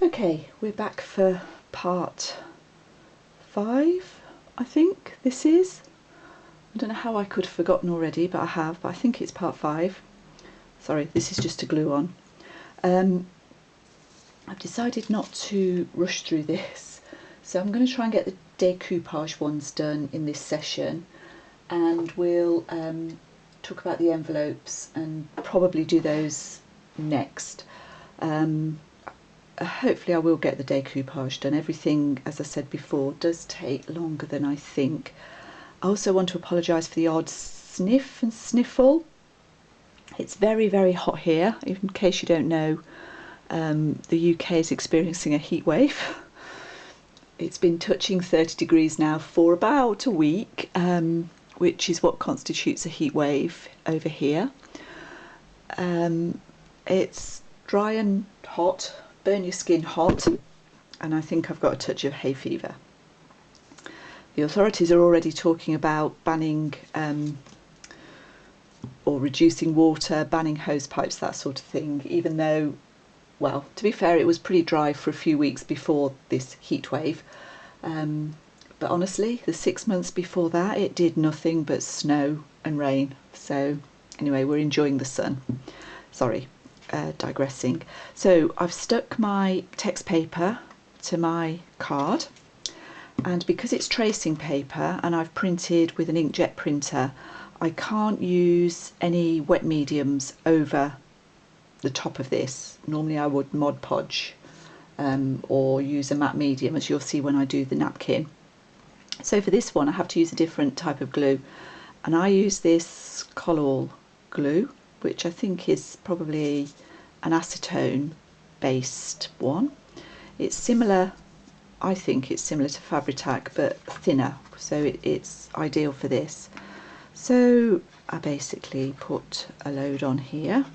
Okay, we're back for part 5, I think this is. I don't know how I could have forgotten already, but I have, but I think it's part 5. Sorry, this is just to glue on. I've decided not to rush through this, so I'm going to try and get the decoupage ones done in this session, and we'll talk about the envelopes and probably do those next. Hopefully I will get the decoupage done. Everything, as I said before, does take longer than I think. I also want to apologise for the odd sniff and sniffle. It's very, very hot here. In case you don't know, the UK is experiencing a heat wave. It's been touching 30 degrees now for about a week, which is what constitutes a heat wave over here. It's dry and hot, burn your skin hot, and I think I've got a touch of hay fever. The authorities are already talking about banning or reducing water, banning hose pipes, that sort of thing, even though, well, to be fair, it was pretty dry for a few weeks before this heat wave. But honestly, the 6 months before that, it did nothing but snow and rain. So anyway, we're enjoying the sun. Sorry. Digressing. So I've stuck my text paper to my card, and because it's tracing paper and I've printed with an inkjet printer, I can't use any wet mediums over the top of this. Normally I would Mod Podge or use a matte medium, as you'll see when I do the napkin. So for this one I have to use a different type of glue, and I use this Collall glue, which I think is probably an acetone based one. It's similar, I think it's similar to Fabri-Tac but thinner, so it's ideal for this. So I basically put a load on here.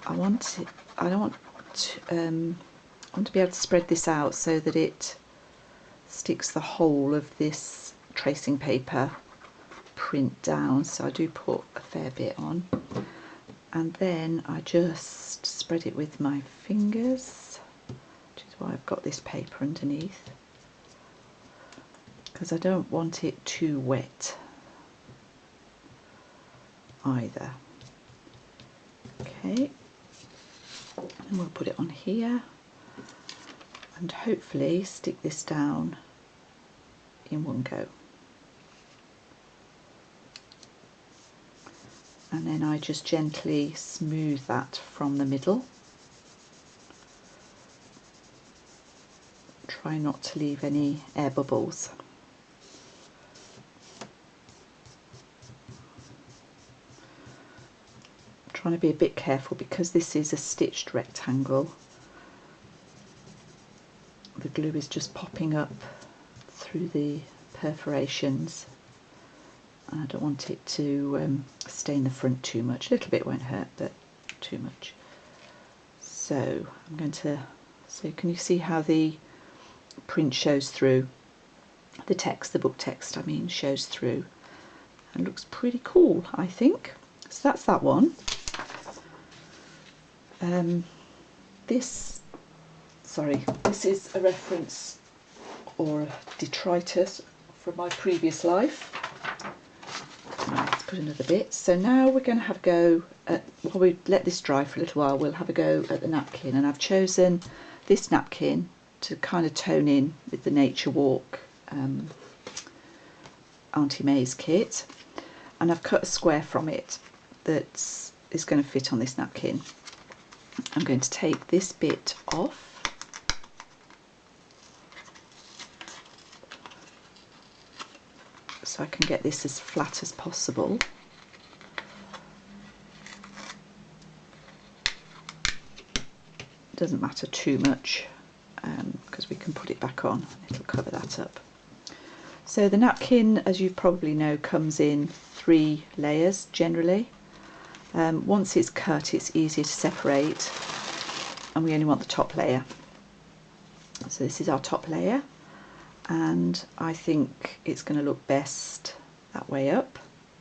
I want to be able to spread this out so that it sticks the whole of this tracing paper print down, so I do put a fair bit on, and then I just spread it with my fingers, which is why I've got this paper underneath, because I don't want it too wet either. Okay, and we'll put it on here and hopefully stick this down in one go. And then I just gently smooth that from the middle. Try not to leave any air bubbles. I'm trying to be a bit careful because this is a stitched rectangle. The glue is just popping up through the perforations. I don't want it to stain the front too much. A little bit won't hurt, but too much. So I'm going to, so can you see how the print shows through? The text, the book text I mean, shows through and looks pretty cool, I think. So that's that one. This is a reference or a detritus from my previous life. Right, let's put another bit. So now we're going to have a go at, while we let this dry for a little while, we'll have a go at the napkin, and I've chosen this napkin to kind of tone in with the Nature Walk Artymaze kit, and I've cut a square from it that is going to fit on this napkin. I'm going to take this bit off. So I can get this as flat as possible. It doesn't matter too much because we can put it back on, it'll cover that up. So the napkin, as you probably know, comes in 3 layers generally. Once it's cut, it's easier to separate, and we only want the top layer. So this is our top layer, and I think it's going to look best that way up,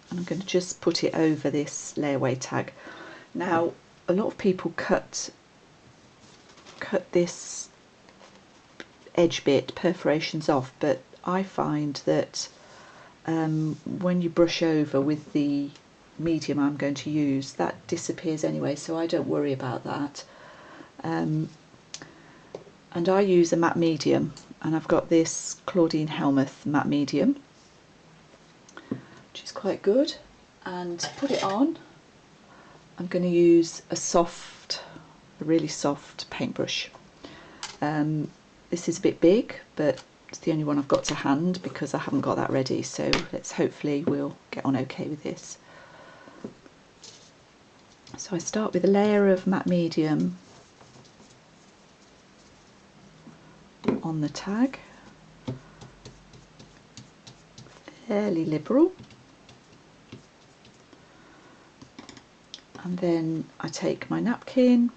and I'm going to just put it over this layaway tag. Now a lot of people cut cut this edge bit, perforations off, but I find that when you brush over with the medium I'm going to use, that disappears anyway, so I don't worry about that. And I use a matte medium, and I've got this Claudine Helmuth matte medium, which is quite good. And to put it on, I'm going to use a really soft paintbrush. This is a bit big, but it's the only one I've got to hand because I haven't got that ready, so hopefully we'll get on okay with this. So I start with a layer of matte medium on the tag, fairly liberal, and then I take my napkin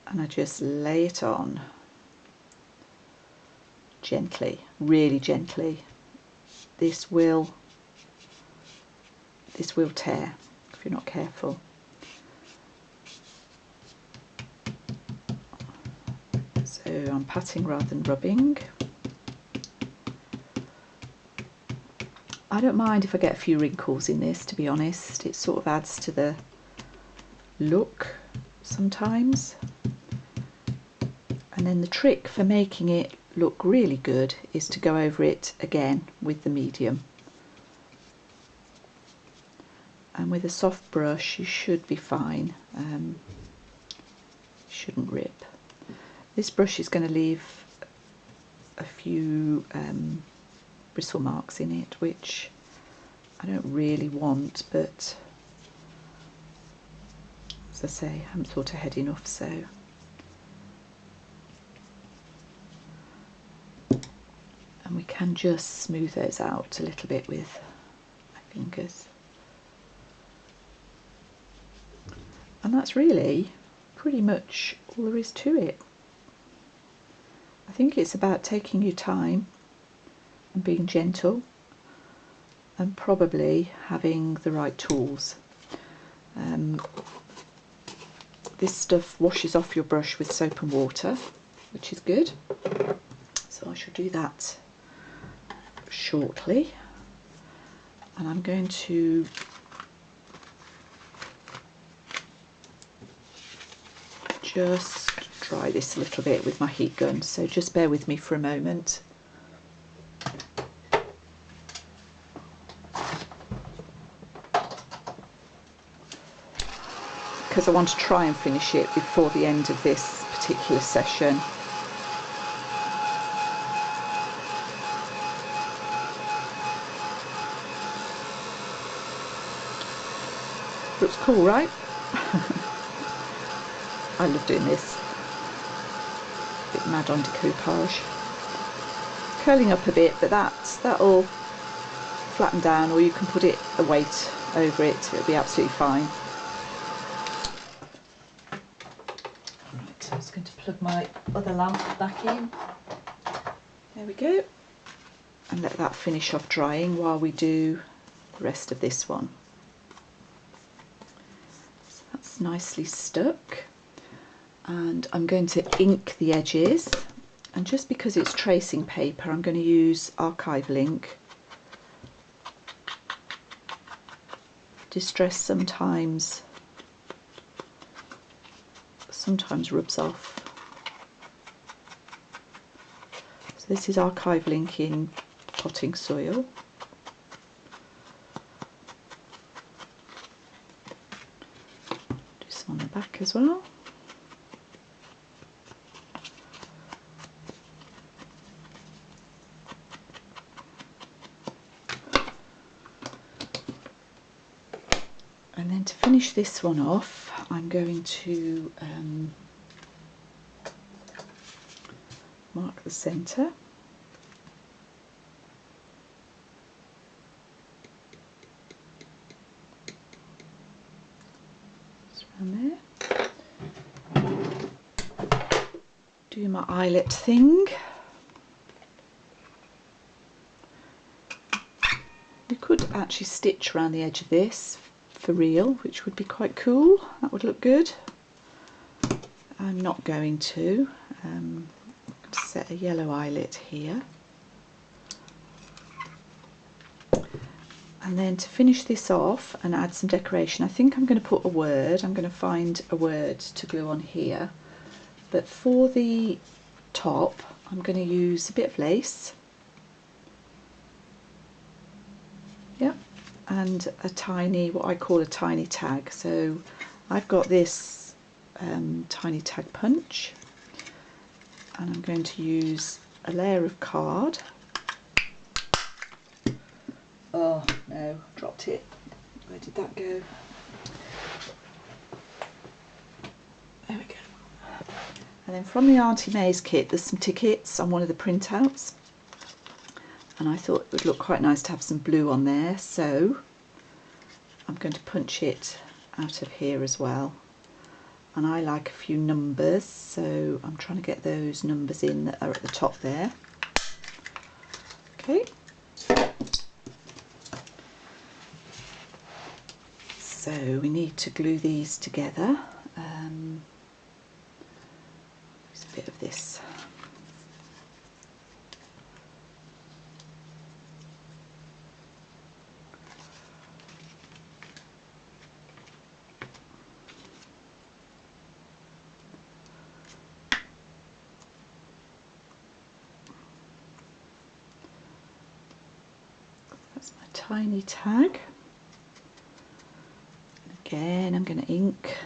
and I just lay it on gently, really gently. This will tear if you're not careful. So I'm patting rather than rubbing. I don't mind if I get a few wrinkles in this, to be honest. It sort of adds to the look sometimes. And then the trick for making it look really good is to go over it again with the medium. And with a soft brush you should be fine. Shouldn't rip. This brush is going to leave a few bristle marks in it, which I don't really want, but as I say, I haven't thought ahead enough, so. And we can just smooth those out a little bit with my fingers. And that's really pretty much all there is to it. I think it's about taking your time and being gentle, and probably having the right tools. This stuff washes off your brush with soap and water, which is good. So I shall do that shortly. And I'm going to just dry this a little bit with my heat gun, so just bear with me for a moment. Because I want to try and finish it before the end of this particular session. Looks cool, right? I love doing this. A bit mad on decoupage. Curling up a bit, but that'll flatten down, or you can put a weight over it. It'll be absolutely fine. Right, so I'm just going to plug my other lamp back in. There we go. And let that finish off drying while we do the rest of this one. So that's nicely stuck. And I'm going to ink the edges, and just because it's tracing paper I'm going to use archival ink. Distress sometimes rubs off. So this is archival ink in potting soil. Do some on the back as well. And then to finish this one off, I'm going to mark the centre. Just around there. Do my eyelet thing. You could actually stitch around the edge of this for real, which would be quite cool. That would look good. I'm not going to. I'm going to set a yellow eyelet here. And then to finish this off and add some decoration, I think I'm going to put a word. I'm going to find a word to glue on here. But for the top, I'm going to use a bit of lace. Yep, and a tiny, what I call a tiny tag. So I've got this tiny tag punch, and I'm going to use a layer of card. Oh no, dropped it. Where did that go? There we go. And then from the Artymaze kit, there's some tickets on one of the printouts, and I thought it would look quite nice to have some blue on there, so I'm going to punch it out of here as well. And I like a few numbers, so I'm trying to get those numbers in that are at the top there. Okay. So we need to glue these together. Use a bit of this. That's my tiny tag. Again, I'm going to ink.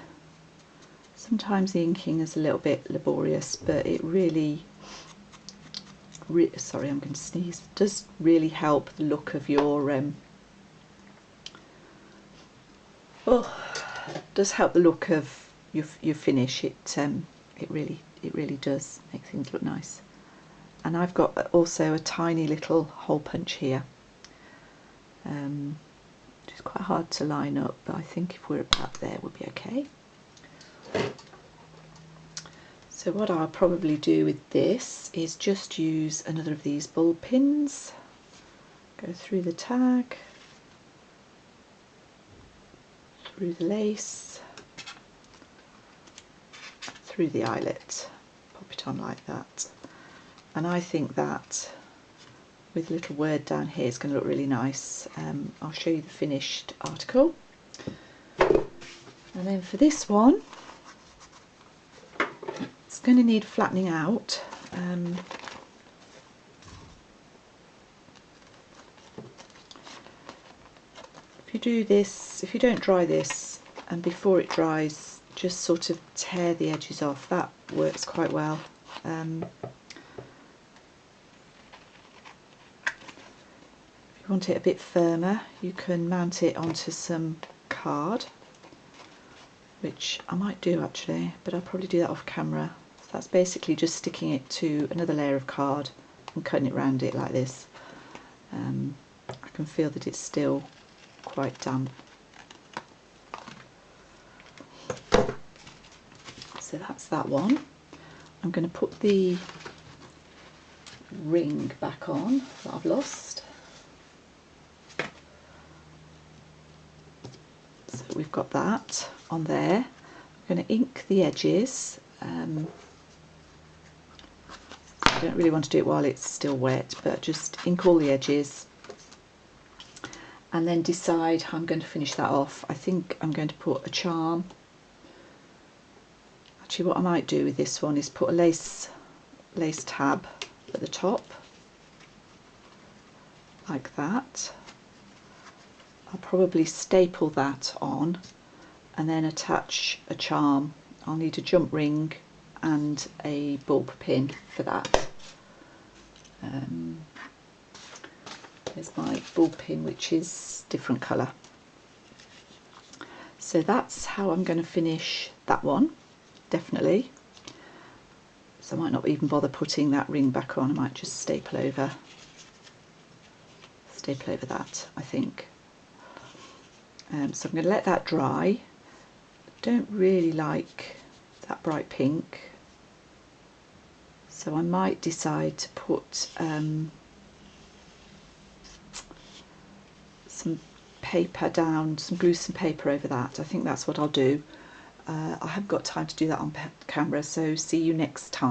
Sometimes the inking is a little bit laborious, but it really, sorry, I'm going to sneeze, does really help the look of your, does help the look of your finish. It really does make things look nice. And I've got also a tiny little hole punch here. It's quite hard to line up, but I think if we're about there we'll be okay. So what I'll probably do with this is just use another of these ball pins, go through the tag, through the lace, through the eyelet, pop it on like that. And I think that with a little word down here is going to look really nice. I'll show you the finished article. And then for this one, it's going to need flattening out. If you do this, if you don't dry this, and before it dries, just sort of tear the edges off, that works quite well. If you want it a bit firmer, you can mount it onto some card, which I might do actually, but I'll probably do that off camera. So that's basically just sticking it to another layer of card and cutting it around it like this. I can feel that it's still quite damp. So that's that one. I'm going to put the ring back on that I've lost. So we've got that on there. I'm going to ink the edges. I don't really want to do it while it's still wet, but just ink all the edges and then decide how I'm going to finish that off. I think I'm going to put a charm. Actually, what I might do with this one is put a lace tab at the top, like that. I'll probably staple that on and then attach a charm. I'll need a jump ring and a bulb pin for that. There's my bulb pin, which is different colour. So that's how I'm going to finish that one, definitely. So I might not even bother putting that ring back on. I might just staple over that, I think. So I'm going to let that dry. Don't really like that bright pink, so I might decide to put some paper down, glue some paper over that. I think that's what I'll do. I haven't got time to do that on camera, so see you next time.